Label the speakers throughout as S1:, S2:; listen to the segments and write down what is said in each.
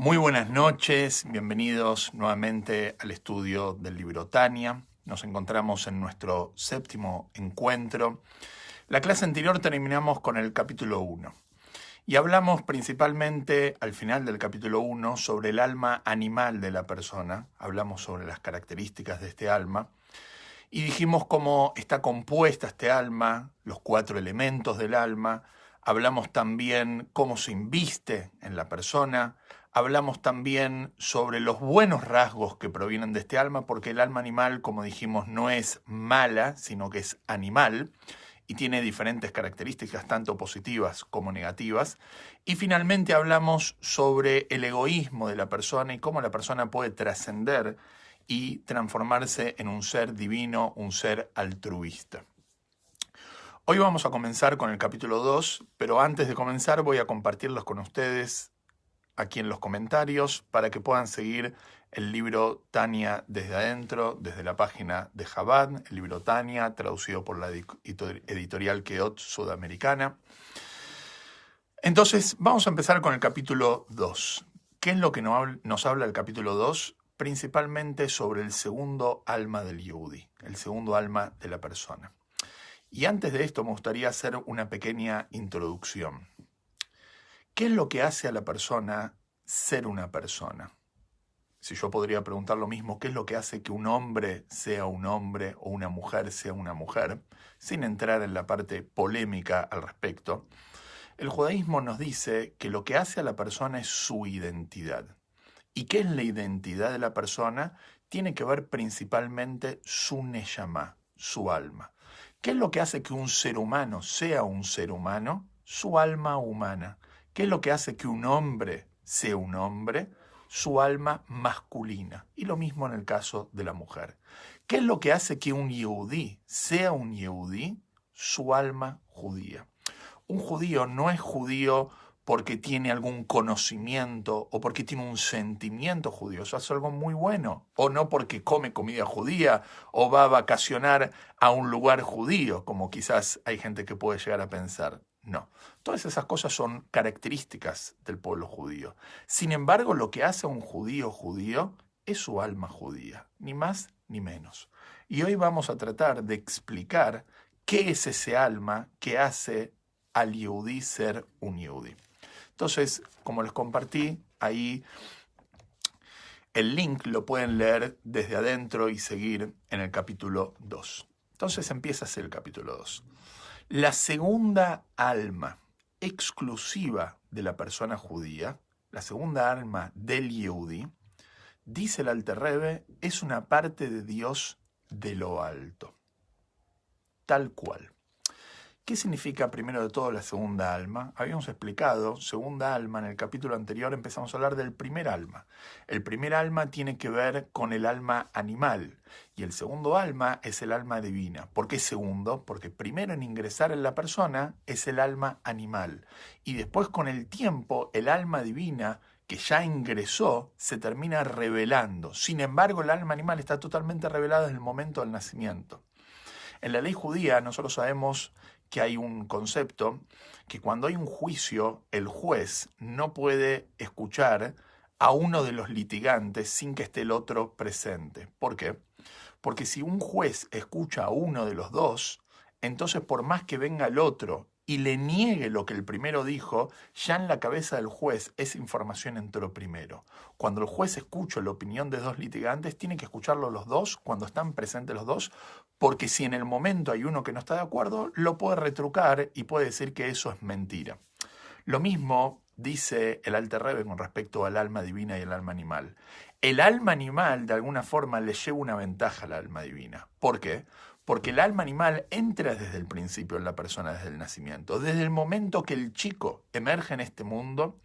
S1: Muy buenas noches, bienvenidos nuevamente al estudio del libro Tania. Nos encontramos en nuestro séptimo encuentro. La clase anterior terminamos con el capítulo 1 y hablamos principalmente al final del capítulo 1 sobre el alma animal de la persona. Hablamos sobre las características de este alma y dijimos cómo está compuesta este alma, los 4 elementos del alma. Hablamos también cómo se inviste en la persona. Hablamos también sobre los buenos rasgos que provienen de este alma, porque el alma animal, como dijimos, no es mala, sino que es animal y tiene diferentes características, tanto positivas como negativas. Y finalmente hablamos sobre el egoísmo de la persona y cómo la persona puede trascender y transformarse en un ser divino, un ser altruista. Hoy vamos a comenzar con el capítulo 2, pero antes de comenzar voy a compartirlos con ustedes aquí en los comentarios para que puedan seguir el libro Tania desde adentro, desde la página de Chabad, el libro Tania, traducido por la editorial Keot Sudamericana. Entonces, vamos a empezar con el capítulo 2. ¿Qué es lo que nos habla el capítulo 2? Principalmente sobre el segundo alma del Yehudi, el segundo alma de la persona. Y antes de esto me gustaría hacer una pequeña introducción. ¿Qué es lo que hace a la persona ser una persona? Si yo podría preguntar lo mismo, ¿qué es lo que hace que un hombre sea un hombre o una mujer sea una mujer? Sin entrar en la parte polémica al respecto, el judaísmo nos dice que lo que hace a la persona es su identidad. ¿Y qué es la identidad de la persona? Tiene que ver principalmente su neshama, su alma. ¿Qué es lo que hace que un ser humano sea un ser humano? Su alma humana. ¿Qué es lo que hace que un hombre sea un hombre? Su alma masculina. Y lo mismo en el caso de la mujer. ¿Qué es lo que hace que un yehudí sea un yehudí? Su alma judía. Un judío no es judío porque tiene algún conocimiento o porque tiene un sentimiento judío. Eso es algo muy bueno. O no porque come comida judía o va a vacacionar a un lugar judío, como quizás hay gente que puede llegar a pensar. No, todas esas cosas son características del pueblo judío. Sin embargo, lo que hace a un judío judío es su alma judía, ni más ni menos. Y hoy vamos a tratar de explicar qué es ese alma que hace al yehudí ser un yehudí. Entonces, como les compartí, ahí el link lo pueden leer desde adentro y seguir en el capítulo 2. Entonces empieza así el capítulo 2. La segunda alma exclusiva de la persona judía, la segunda alma del yehudí, dice el Alter Rebbe, es una parte de Dios de lo alto. Tal cual. ¿Qué significa primero de todo la segunda alma? Habíamos explicado, segunda alma, en el capítulo anterior empezamos a hablar del primer alma. El primer alma tiene que ver con el alma animal y el segundo alma es el alma divina. ¿Por qué segundo? Porque primero en ingresar en la persona es el alma animal y después con el tiempo el alma divina que ya ingresó se termina revelando. Sin embargo, el alma animal está totalmente revelada desde el momento del nacimiento. En la ley judía nosotros sabemos que hay un concepto que cuando hay un juicio, el juez no puede escuchar a uno de los litigantes sin que esté el otro presente. ¿Por qué? Porque si un juez escucha a uno de los dos, entonces por más que venga el otro y le niegue lo que el primero dijo, ya en la cabeza del juez esa información entró primero. Cuando el juez escucha la opinión de dos litigantes, tiene que escucharlo los dos cuando están presentes los dos, porque si en el momento hay uno que no está de acuerdo, lo puede retrucar y puede decir que eso es mentira. Lo mismo dice el Alter Rebbe con respecto al alma divina y el alma animal. El alma animal de alguna forma le lleva una ventaja al alma divina. ¿Por qué? Porque el alma animal entra desde el principio en la persona, desde el nacimiento. Desde el momento que el chico emerge en este mundo,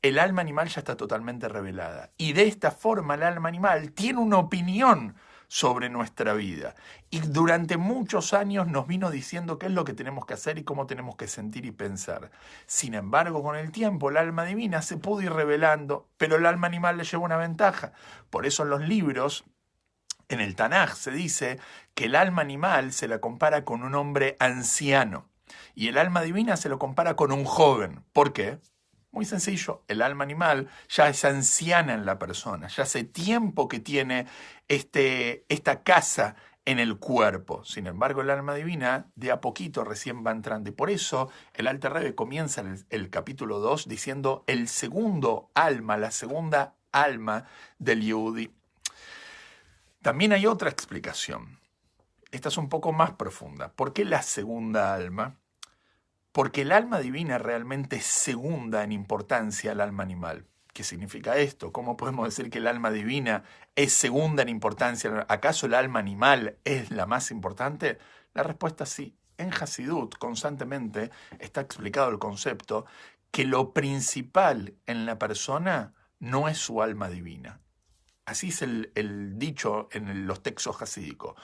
S1: el alma animal ya está totalmente revelada. Y de esta forma el alma animal tiene una opinión sobre nuestra vida. Y durante muchos años nos vino diciendo qué es lo que tenemos que hacer y cómo tenemos que sentir y pensar. Sin embargo, con el tiempo, el alma divina se pudo ir revelando, pero el alma animal le lleva una ventaja. Por eso en los libros, en el Tanaj, se dice que el alma animal se la compara con un hombre anciano y el alma divina se lo compara con un joven. ¿Por qué? Muy sencillo, el alma animal ya es anciana en la persona, ya hace tiempo que tiene esta casa en el cuerpo. Sin embargo, el alma divina de a poquito recién va entrando. Y por eso el Alter Rebbe comienza el capítulo 2 diciendo el segundo alma, la segunda alma del Yehudi. También hay otra explicación. Esta es un poco más profunda. ¿Por qué la segunda alma? Porque el alma divina realmente es segunda en importancia al alma animal. ¿Qué significa esto? ¿Cómo podemos decir que el alma divina es segunda en importancia? ¿Acaso el alma animal es la más importante? La respuesta es sí. En Hasidut constantemente está explicado el concepto que lo principal en la persona no es su alma divina. Así es el dicho en los textos hasídicos.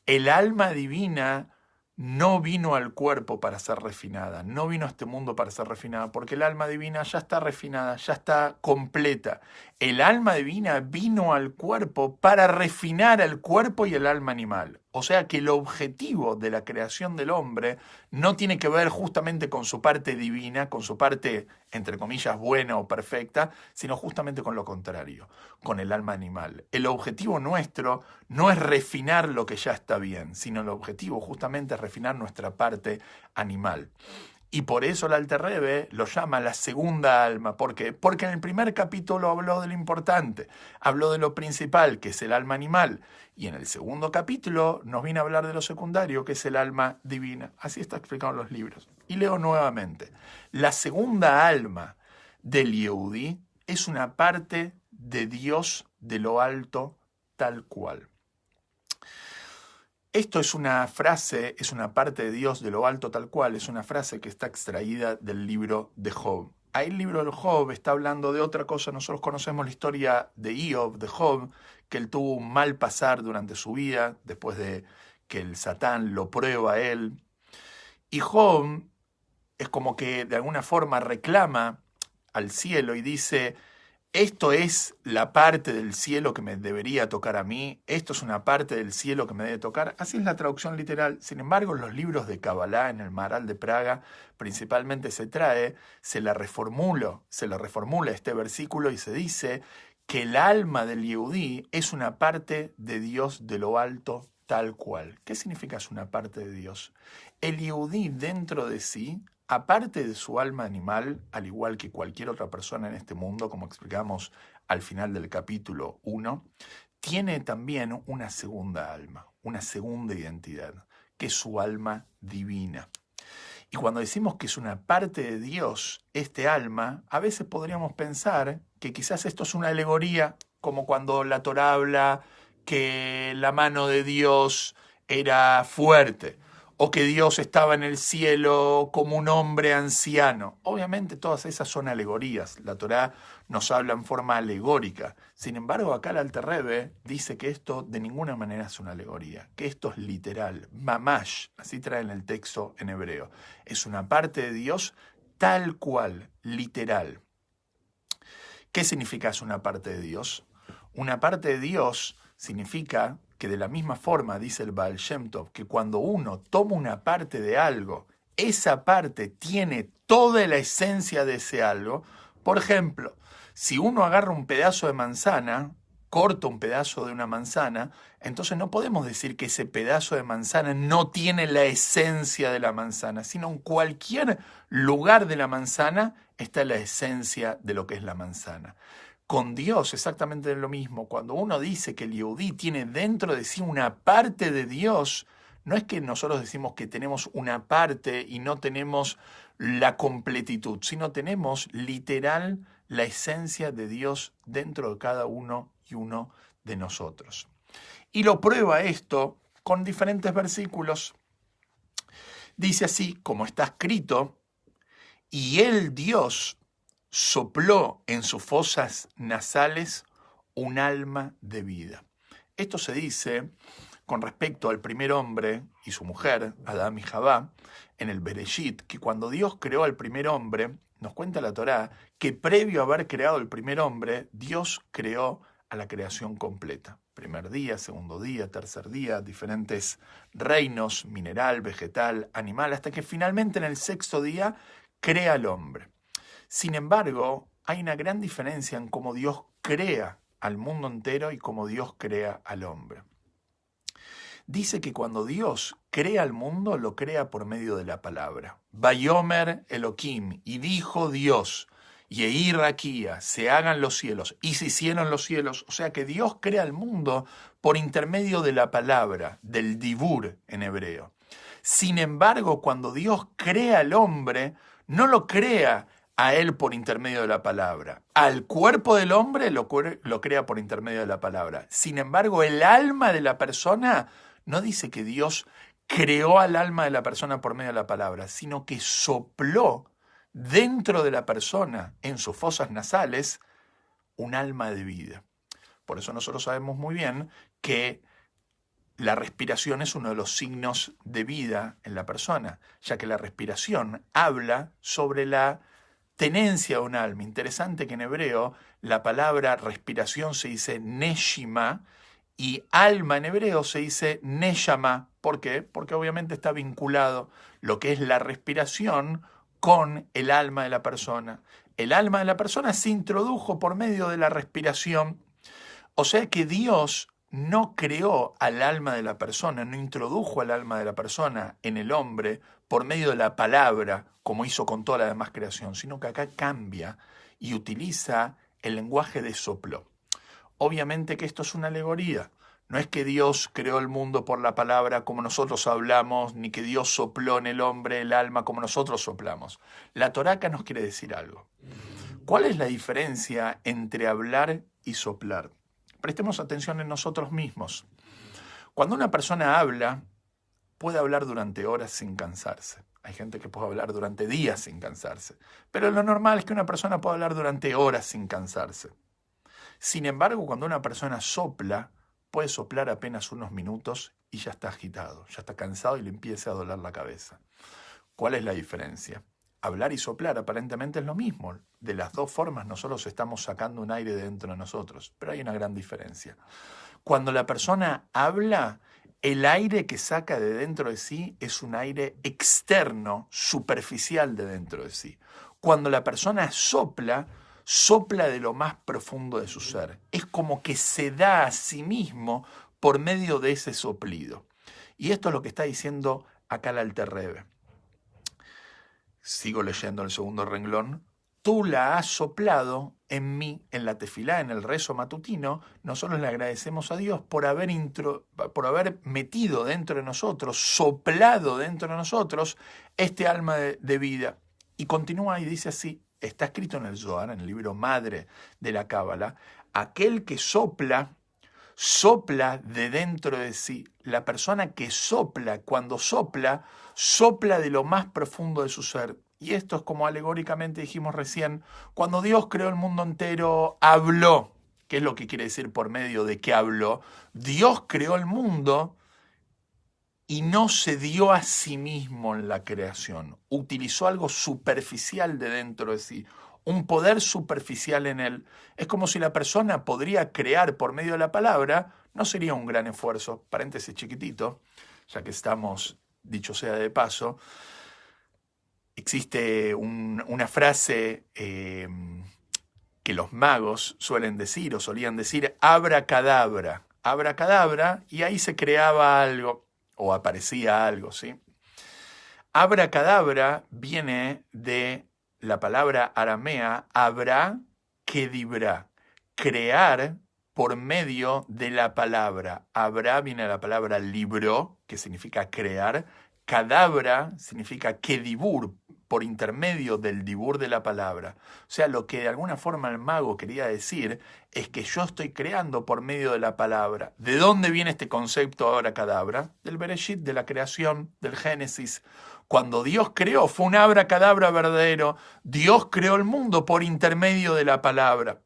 S1: El alma divina no vino al cuerpo para ser refinada, no vino a este mundo para ser refinada, porque el alma divina ya está refinada, ya está completa. El alma divina vino al cuerpo para refinar el cuerpo y el alma animal. O sea que el objetivo de la creación del hombre no tiene que ver justamente con su parte divina, con su parte, entre comillas, buena o perfecta, sino justamente con lo contrario, con el alma animal. El objetivo nuestro no es refinar lo que ya está bien, sino el objetivo justamente es refinar nuestra parte animal. Y por eso el Alter Rebbe lo llama la segunda alma. ¿Por qué? Porque en el primer capítulo habló de lo importante, habló de lo principal, que es el alma animal. Y en el segundo capítulo nos viene a hablar de lo secundario, que es el alma divina. Así está explicado en los libros. Y leo nuevamente. La segunda alma del Yehudi es una parte de Dios de lo alto tal cual. Esto es una frase, es una parte de Dios de lo alto tal cual, es una frase que está extraída del libro de Job. Ahí el libro de Job está hablando de otra cosa. Nosotros conocemos la historia de Iob, de Job, que él tuvo un mal pasar durante su vida, después de que el Satán lo prueba a él. Y Job es como que de alguna forma reclama al cielo y dice: esto es la parte del cielo que me debería tocar a mí, esto es una parte del cielo que me debe tocar. Así es la traducción literal. Sin embargo, en los libros de Kabbalah, en el Maharal de Praga, principalmente se le reformula este versículo y se dice que el alma del Yehudí es una parte de Dios de lo alto tal cual. ¿Qué significa es una parte de Dios? El Yehudí dentro de sí, aparte de su alma animal, al igual que cualquier otra persona en este mundo, como explicamos al final del capítulo 1, tiene también una segunda alma, una segunda identidad, que es su alma divina. Y cuando decimos que es una parte de Dios, este alma, a veces podríamos pensar que quizás esto es una alegoría, como cuando la Torá habla que la mano de Dios era fuerte, o que Dios estaba en el cielo como un hombre anciano. Obviamente todas esas son alegorías. La Torá nos habla en forma alegórica. Sin embargo, acá el Alter Rebbe dice que esto de ninguna manera es una alegoría, que esto es literal, mamash, así trae en el texto en hebreo. Es una parte de Dios tal cual, literal. ¿Qué significa es una parte de Dios? Una parte de Dios significa que de la misma forma, dice el Baal Shem Tov, que cuando uno toma una parte de algo, esa parte tiene toda la esencia de ese algo. Por ejemplo, si uno agarra un pedazo de manzana, corta un pedazo de una manzana, entonces no podemos decir que ese pedazo de manzana no tiene la esencia de la manzana, sino en cualquier lugar de la manzana está la esencia de lo que es la manzana. Con Dios exactamente lo mismo. Cuando uno dice que el Yehudí tiene dentro de sí una parte de Dios, no es que nosotros decimos que tenemos una parte y no tenemos la completitud, sino tenemos literal la esencia de Dios dentro de cada uno y uno de nosotros. Y lo prueba esto con diferentes versículos. Dice así, como está escrito: y el Dios sopló en sus fosas nasales un alma de vida. Esto se dice con respecto al primer hombre y su mujer, Adán y Javá, en el Bereshit, que cuando Dios creó al primer hombre, nos cuenta la Torá, que previo a haber creado el primer hombre, Dios creó a la creación completa. Primer día, segundo día, tercer día, diferentes reinos, mineral, vegetal, animal, hasta que finalmente en el sexto día crea al hombre. Sin embargo, hay una gran diferencia en cómo Dios crea al mundo entero y cómo Dios crea al hombre. Dice que cuando Dios crea al mundo, lo crea por medio de la palabra. Vayomer Elohim, y dijo Dios, Yehi Rakia, se hagan los cielos, y se hicieron los cielos. O sea que Dios crea el mundo por intermedio de la palabra, del dibur en hebreo. Sin embargo, cuando Dios crea al hombre, no lo crea a él por intermedio de la palabra. Al cuerpo del hombre lo crea por intermedio de la palabra. Sin embargo, el alma de la persona no dice que Dios creó al alma de la persona por medio de la palabra, sino que sopló dentro de la persona, en sus fosas nasales, un alma de vida. Por eso nosotros sabemos muy bien que la respiración es uno de los signos de vida en la persona, ya que la respiración habla sobre la tenencia de un alma. Interesante que en hebreo la palabra respiración se dice neshima y alma en hebreo se dice neshama. ¿Por qué? Porque obviamente está vinculado lo que es la respiración con el alma de la persona. El alma de la persona se introdujo por medio de la respiración. O sea que Dios no creó al alma de la persona, no introdujo al alma de la persona en el hombre por medio de la palabra, como hizo con toda la demás creación, sino que acá cambia y utiliza el lenguaje de soplo. Obviamente que esto es una alegoría. No es que Dios creó el mundo por la palabra como nosotros hablamos, ni que Dios sopló en el hombre el alma como nosotros soplamos. La Torá acá nos quiere decir algo. ¿Cuál es la diferencia entre hablar y soplar? Prestemos atención en nosotros mismos. Cuando una persona habla, puede hablar durante horas sin cansarse. Hay gente que puede hablar durante días sin cansarse. Pero lo normal es que una persona pueda hablar durante horas sin cansarse. Sin embargo, cuando una persona sopla, puede soplar apenas unos minutos y ya está agitado, ya está cansado y le empieza a doler la cabeza. ¿Cuál es la diferencia? Hablar y soplar aparentemente es lo mismo. De las dos formas nosotros estamos sacando un aire de dentro de nosotros, pero hay una gran diferencia. Cuando la persona habla, el aire que saca de dentro de sí es un aire externo, superficial de dentro de sí. Cuando la persona sopla, sopla de lo más profundo de su ser. Es como que se da a sí mismo por medio de ese soplido. Y esto es lo que está diciendo acá el Alter Rebbe. Sigo leyendo el segundo renglón. Tú la has soplado en mí, en la tefilá, en el rezo matutino. Nosotros le agradecemos a Dios por haber metido dentro de nosotros, soplado dentro de nosotros, este alma de vida. Y continúa y dice así, está escrito en el Zohar, en el libro madre de la Cábala, aquel que sopla de dentro de sí. La persona que sopla, cuando sopla de lo más profundo de su ser. Y esto es como alegóricamente dijimos recién, cuando Dios creó el mundo entero, habló. ¿Qué es lo que quiere decir por medio de que habló? Dios creó el mundo y no se dio a sí mismo en la creación. Utilizó algo superficial de dentro de sí, un poder superficial en él. Es como si la persona podría crear por medio de la palabra, no sería un gran esfuerzo. Paréntesis chiquitito, ya que estamos, dicho sea de paso, existe una frase que los magos suelen decir o solían decir, abracadabra, abracadabra, y ahí se creaba algo o aparecía algo, ¿sí? Abracadabra viene de la palabra aramea abra kedibra, crear por medio de la palabra. Abra viene de la palabra libro, que significa crear. Cadabra significa kedibur, por intermedio del dibur de la palabra. O sea, lo que de alguna forma el mago quería decir es que yo estoy creando por medio de la palabra. ¿De dónde viene este concepto abracadabra? Del Bereshit, de la creación, del Génesis. Cuando Dios creó, fue un abracadabra verdadero. Dios creó el mundo por intermedio de la palabra.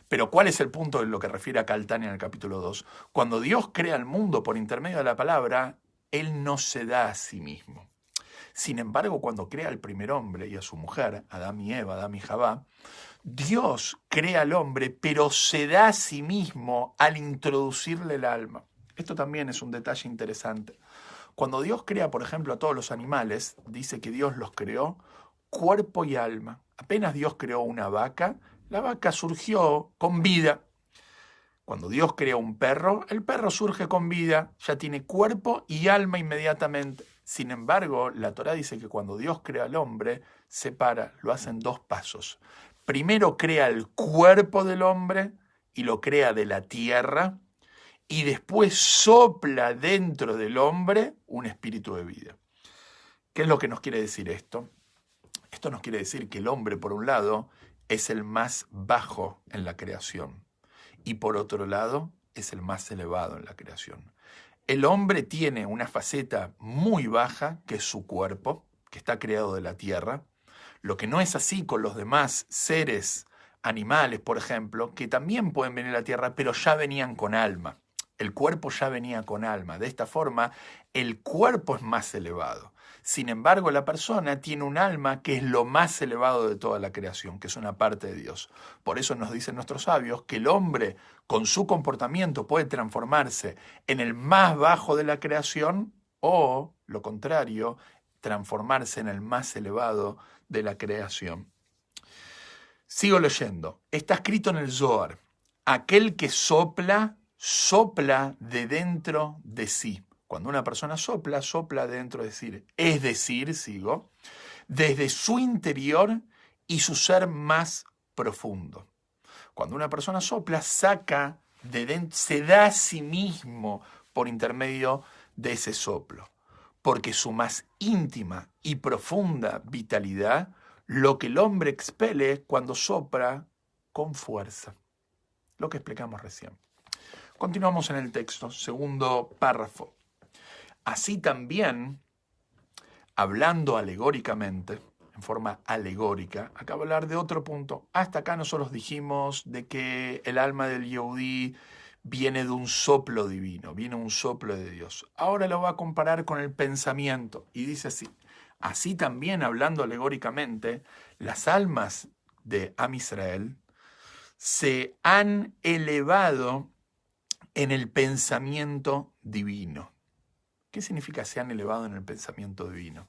S1: Pero ¿cuál es el punto en lo que refiere a Caltania en el capítulo 2? Cuando Dios crea el mundo por intermedio de la palabra, Él no se da a sí mismo. Sin embargo, cuando crea al primer hombre y a su mujer, Adán y Eva, Adán y Javá, Dios crea al hombre, pero se da a sí mismo al introducirle el alma. Esto también es un detalle interesante. Cuando Dios crea, por ejemplo, a todos los animales, dice que Dios los creó cuerpo y alma. Apenas Dios creó una vaca, la vaca surgió con vida. Cuando Dios crea un perro, el perro surge con vida, ya tiene cuerpo y alma inmediatamente. Sin embargo, la Torá dice que cuando Dios crea al hombre, separa, lo hace en 2 pasos. Primero crea el cuerpo del hombre y lo crea de la tierra, y después sopla dentro del hombre un espíritu de vida. ¿Qué es lo que nos quiere decir esto? Esto nos quiere decir que el hombre, por un lado, es el más bajo en la creación y por otro lado, es el más elevado en la creación. El hombre tiene una faceta muy baja, que es su cuerpo, que está creado de la tierra, lo que no es así con los demás seres animales, por ejemplo, que también pueden venir a la tierra, pero ya venían con alma. El cuerpo ya venía con alma. De esta forma, el cuerpo es más elevado. Sin embargo, la persona tiene un alma que es lo más elevado de toda la creación, que es una parte de Dios. Por eso nos dicen nuestros sabios que el hombre, con su comportamiento, puede transformarse en el más bajo de la creación o, lo contrario, transformarse en el más elevado de la creación. Sigo leyendo. Está escrito en el Zohar: aquel que sopla, sopla de dentro de sí. Cuando una persona sopla, sopla dentro de sí. Es decir, sigo, desde su interior y su ser más profundo. Cuando una persona sopla, saca de dentro, se da a sí mismo por intermedio de ese soplo. Porque su más íntima y profunda vitalidad, lo que el hombre expele cuando sopla con fuerza. Lo que explicamos recién. Continuamos en el texto, segundo párrafo. Así también, hablando alegóricamente, en forma alegórica, acabo de hablar de otro punto. Hasta acá nosotros dijimos de que el alma del Yehudí viene de un soplo divino, viene un soplo de Dios. Ahora lo va a comparar con el pensamiento y dice así: así también, hablando alegóricamente, las almas de Am Israel se han elevado en el pensamiento divino. ¿Qué significa se han elevado en el pensamiento divino?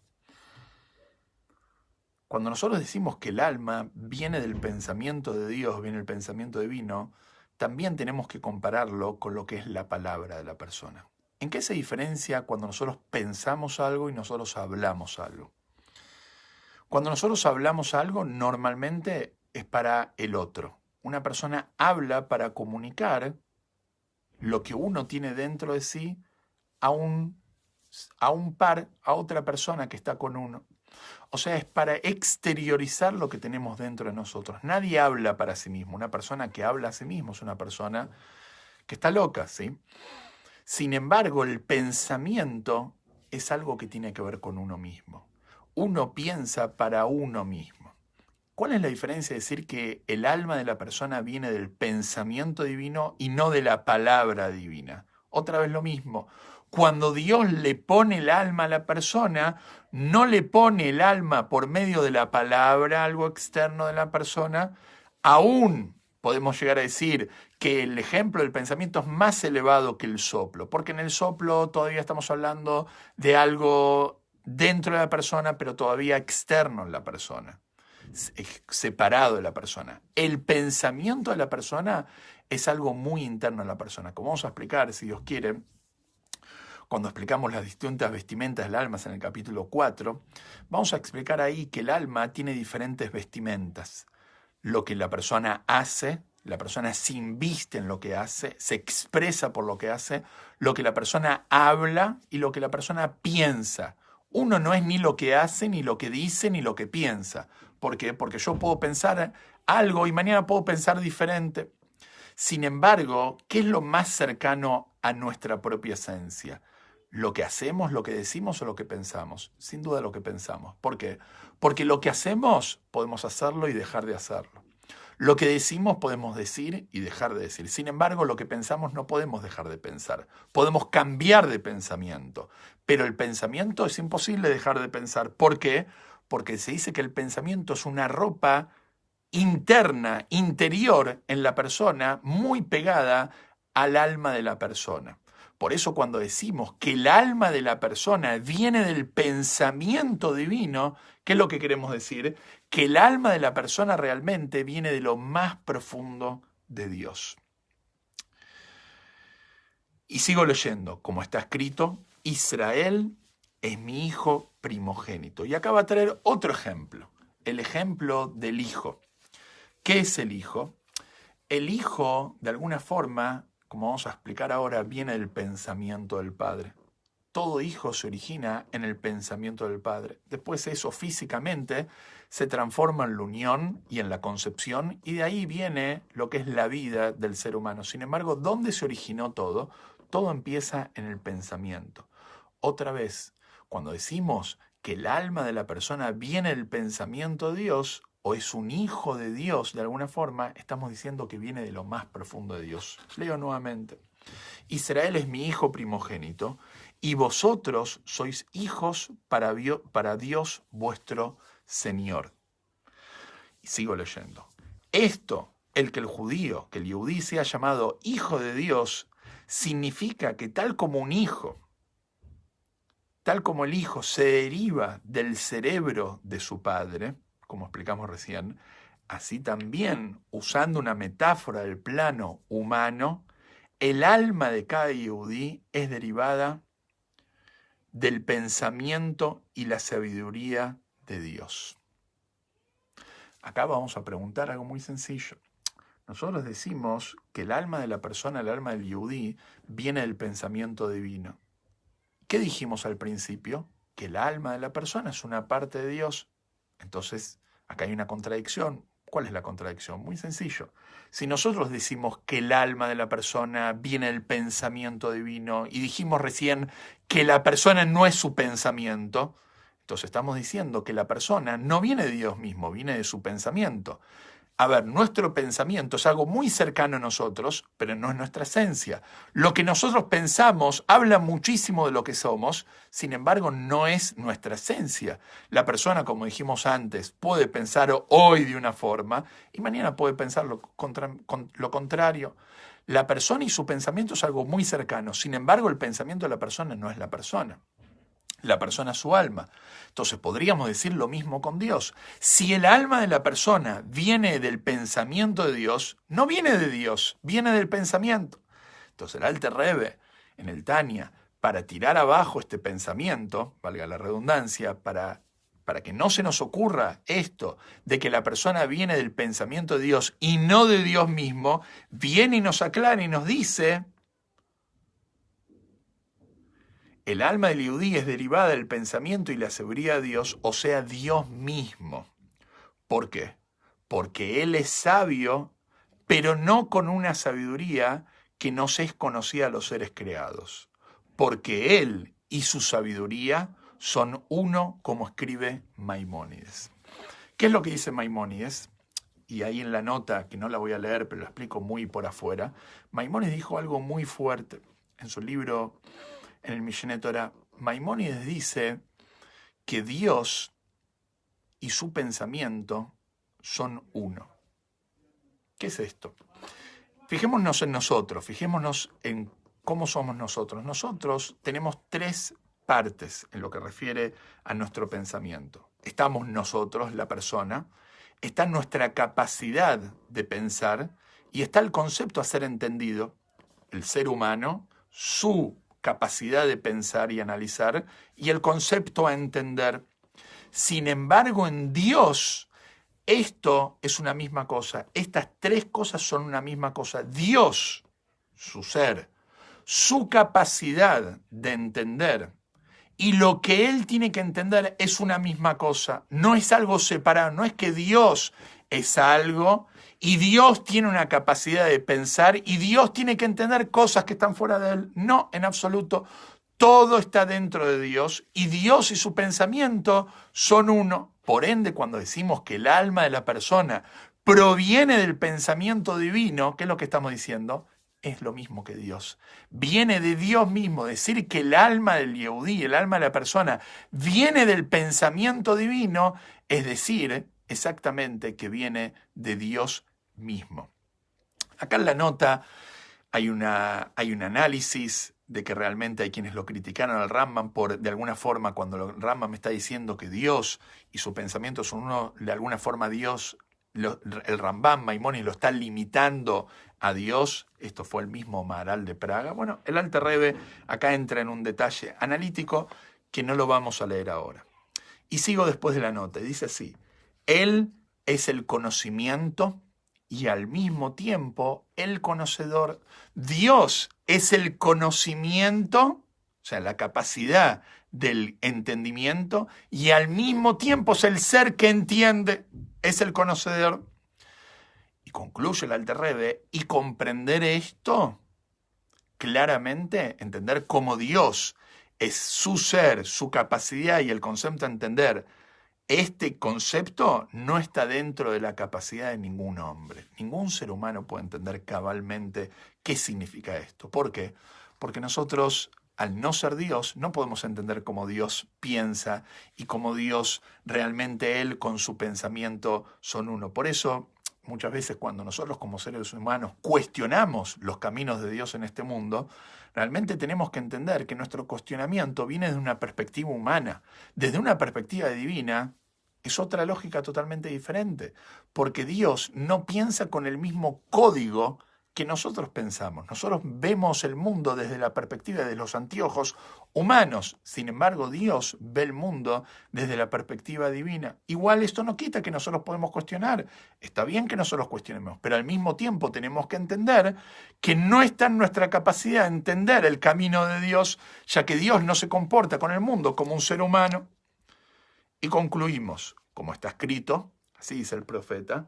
S1: Cuando nosotros decimos que el alma viene del pensamiento de Dios, viene del pensamiento divino, también tenemos que compararlo con lo que es la palabra de la persona. ¿En qué se diferencia cuando nosotros pensamos algo y nosotros hablamos algo? Cuando nosotros hablamos algo, normalmente es para el otro. Una persona habla para comunicar lo que uno tiene dentro de sí a un par, a otra persona que está con uno. O sea, es para exteriorizar lo que tenemos dentro de nosotros. Nadie habla para sí mismo. Una persona que habla a sí mismo es una persona que está loca, ¿sí? Sin embargo, el pensamiento es algo que tiene que ver con uno mismo. Uno piensa para uno mismo. ¿Cuál es la diferencia de decir que el alma de la persona viene del pensamiento divino y no de la palabra divina? Otra vez lo mismo. Cuando Dios le pone el alma a la persona, no le pone el alma por medio de la palabra, algo externo de la persona. Aún podemos llegar a decir que el ejemplo del pensamiento es más elevado que el soplo, porque en el soplo todavía estamos hablando de algo dentro de la persona, pero todavía externo en la persona, separado de la persona. El pensamiento de la persona es algo muy interno en la persona. Como vamos a explicar, si Dios quiere, cuando explicamos las distintas vestimentas del alma en el capítulo 4, vamos a explicar ahí que el alma tiene diferentes vestimentas. Lo que la persona hace, la persona se inviste en lo que hace, se expresa por lo que hace, lo que la persona habla y lo que la persona piensa. Uno no es ni lo que hace, ni lo que dice, ni lo que piensa. ¿Por qué? Porque yo puedo pensar algo y mañana puedo pensar diferente. Sin embargo, ¿qué es lo más cercano a nuestra propia esencia? ¿Lo que hacemos, lo que decimos o lo que pensamos? Sin duda lo que pensamos. ¿Por qué? Porque lo que hacemos podemos hacerlo y dejar de hacerlo. Lo que decimos podemos decir y dejar de decir. Sin embargo, lo que pensamos no podemos dejar de pensar. Podemos cambiar de pensamiento, pero el pensamiento es imposible dejar de pensar. ¿Por qué? Porque se dice que el pensamiento es una ropa interna, interior en la persona, muy pegada al alma de la persona. Por eso cuando decimos que el alma de la persona viene del pensamiento divino, ¿qué es lo que queremos decir? Que el alma de la persona realmente viene de lo más profundo de Dios. Y sigo leyendo, como está escrito, Israel es mi hijo primogénito. Y acá va a traer otro ejemplo, el ejemplo del hijo. ¿Qué es el hijo? El hijo, de alguna forma, como vamos a explicar ahora, viene del pensamiento del padre. Todo hijo se origina en el pensamiento del padre. Después eso físicamente se transforma en la unión y en la concepción, y de ahí viene lo que es la vida del ser humano. Sin embargo, ¿dónde se originó todo? Todo empieza en el pensamiento. Otra vez, cuando decimos que el alma de la persona viene del pensamiento de Dios, o es un hijo de Dios de alguna forma, estamos diciendo que viene de lo más profundo de Dios. Leo nuevamente. Israel es mi hijo primogénito, y vosotros sois hijos para Dios vuestro Señor. Y sigo leyendo. Esto, el judío, que el yehudí sea llamado hijo de Dios, significa que tal como un hijo, tal como el hijo se deriva del cerebro de su padre, como explicamos recién, así también, usando una metáfora del plano humano, el alma de cada yehudí es derivada del pensamiento y la sabiduría de Dios. Acá vamos a preguntar algo muy sencillo. Nosotros decimos que el alma de la persona, el alma del yehudí, viene del pensamiento divino. ¿Qué dijimos al principio? Que el alma de la persona es una parte de Dios. Entonces, acá hay una contradicción. ¿Cuál es la contradicción? Muy sencillo. Si nosotros decimos que el alma de la persona viene del pensamiento divino y dijimos recién que la persona no es su pensamiento, entonces estamos diciendo que la persona no viene de Dios mismo, viene de su pensamiento. A ver, nuestro pensamiento es algo muy cercano a nosotros, pero no es nuestra esencia. Lo que nosotros pensamos habla muchísimo de lo que somos, sin embargo, no es nuestra esencia. La persona, como dijimos antes, puede pensar hoy de una forma y mañana puede pensar lo contrario. La persona y su pensamiento es algo muy cercano, sin embargo, el pensamiento de la persona no es la persona. La persona es su alma. Entonces podríamos decir lo mismo con Dios. Si el alma de la persona viene del pensamiento de Dios, no viene de Dios, viene del pensamiento. Entonces el Alter Rebbe, en el Tania, para tirar abajo este pensamiento, valga la redundancia, para que no se nos ocurra esto de que la persona viene del pensamiento de Dios y no de Dios mismo, viene y nos aclara y nos dice: el alma del yehudí es derivada del pensamiento y la sabiduría de Dios, o sea, Dios mismo. ¿Por qué? Porque Él es sabio, pero no con una sabiduría que nos es conocida a los seres creados. Porque Él y su sabiduría son uno, como escribe Maimónides. ¿Qué es lo que dice Maimónides? Y ahí en la nota, que no la voy a leer, pero lo explico muy por afuera, Maimónides dijo algo muy fuerte en su libro, en el Mishneh Torah. Maimónides dice que Dios y su pensamiento son uno. ¿Qué es esto? Fijémonos en nosotros, fijémonos en cómo somos nosotros. Nosotros tenemos tres partes en lo que refiere a nuestro pensamiento. Estamos nosotros, la persona, está nuestra capacidad de pensar y está el concepto a ser entendido, el ser humano, su capacidad de pensar y analizar, y el concepto a entender. Sin embargo, en Dios, esto es una misma cosa. Estas tres cosas son una misma cosa. Dios, su ser, su capacidad de entender, y lo que Él tiene que entender es una misma cosa. No es algo separado. No es que Dios es algo y Dios tiene una capacidad de pensar y Dios tiene que entender cosas que están fuera de Él. No, en absoluto. Todo está dentro de Dios y Dios y su pensamiento son uno. Por ende, cuando decimos que el alma de la persona proviene del pensamiento divino, ¿qué es lo que estamos diciendo? Es lo mismo que Dios. Viene de Dios mismo. Decir que el alma del yehudí, el alma de la persona, viene del pensamiento divino, es decir, exactamente que viene de Dios mismo. Acá en la nota hay un análisis de que realmente hay quienes lo criticaron al Rambam de alguna forma, cuando el Rambam está diciendo que Dios y su pensamiento son uno, de alguna forma Dios, el Rambam, Maimónides, lo está limitando a Dios. Esto fue el mismo Maharal de Praga. Bueno, el Alter Rebbe acá entra en un detalle analítico que no lo vamos a leer ahora. Y sigo después de la nota, y dice así: Él es el conocimiento y al mismo tiempo el conocedor. Dios es el conocimiento, o sea, la capacidad del entendimiento, y al mismo tiempo es el ser que entiende, es el conocedor. Y concluye el Alter Rebbe, y comprender esto claramente, entender cómo Dios es su ser, su capacidad y el concepto de entender. Este concepto no está dentro de la capacidad de ningún hombre. Ningún ser humano puede entender cabalmente qué significa esto. ¿Por qué? Porque nosotros, al no ser Dios, no podemos entender cómo Dios piensa y cómo Dios realmente Él con su pensamiento son uno. Por eso, muchas veces cuando nosotros como seres humanos cuestionamos los caminos de Dios en este mundo, realmente tenemos que entender que nuestro cuestionamiento viene de una perspectiva humana. Desde una perspectiva divina es otra lógica totalmente diferente, porque Dios no piensa con el mismo código que nosotros pensamos. Nosotros vemos el mundo desde la perspectiva de los anteojos humanos. Sin embargo, Dios ve el mundo desde la perspectiva divina. Igual esto no quita que nosotros podemos cuestionar. Está bien que nosotros cuestionemos, pero al mismo tiempo tenemos que entender que no está en nuestra capacidad de entender el camino de Dios, ya que Dios no se comporta con el mundo como un ser humano. Y concluimos, como está escrito, así dice el profeta: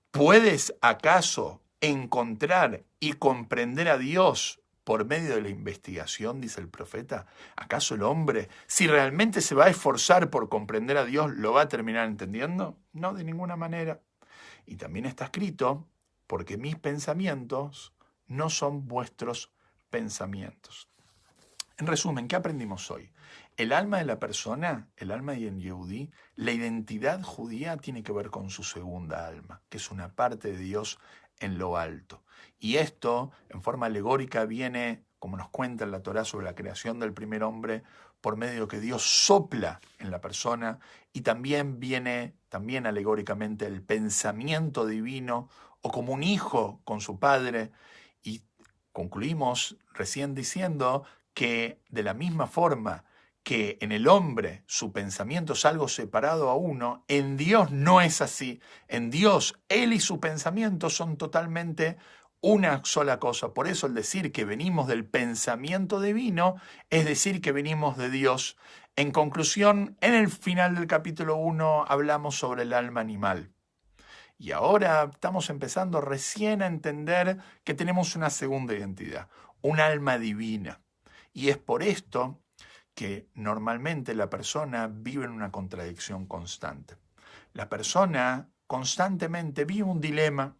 S1: ¿puedes acaso encontrar y comprender a Dios por medio de la investigación?, dice el profeta. ¿Acaso el hombre, si realmente se va a esforzar por comprender a Dios, lo va a terminar entendiendo? No, de ninguna manera. Y también está escrito: porque mis pensamientos no son vuestros pensamientos. En resumen, ¿qué aprendimos hoy? El alma de la persona, el alma de un Yehudí, la identidad judía tiene que ver con su segunda alma, que es una parte de Dios en lo alto. Y esto, en forma alegórica, viene, como nos cuenta en la Torá sobre la creación del primer hombre, por medio de que Dios sopla en la persona, y también viene, alegóricamente, el pensamiento divino, o como un hijo con su padre. Y concluimos recién diciendo que de la misma forma que en el hombre su pensamiento es algo separado a uno, en Dios no es así. En Dios, Él y su pensamiento son totalmente una sola cosa. Por eso el decir que venimos del pensamiento divino es decir que venimos de Dios. En conclusión, en el final del capítulo 1 hablamos sobre el alma animal. Y ahora estamos empezando recién a entender que tenemos una segunda identidad, un alma divina. Y es por esto que normalmente la persona vive en una contradicción constante. La persona constantemente vive un dilema,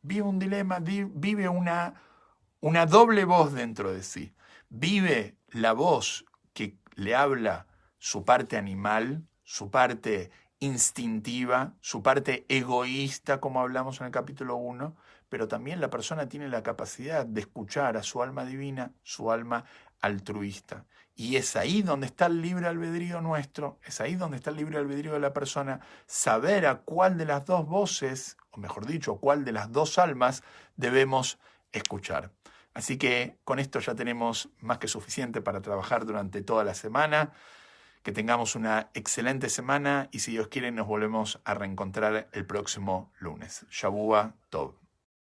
S1: vive una doble voz dentro de sí. Vive la voz que le habla su parte animal, su parte instintiva, su parte egoísta, como hablamos en el capítulo 1, pero también la persona tiene la capacidad de escuchar a su alma divina, su alma altruista. Y es ahí donde está el libre albedrío nuestro, es ahí donde está el libre albedrío de la persona, saber a cuál de las dos voces, o mejor dicho, cuál de las dos almas debemos escuchar. Así que con esto ya tenemos más que suficiente para trabajar durante toda la semana. Que tengamos una excelente semana y si Dios quiere nos volvemos a reencontrar el próximo lunes. Shavua Tov.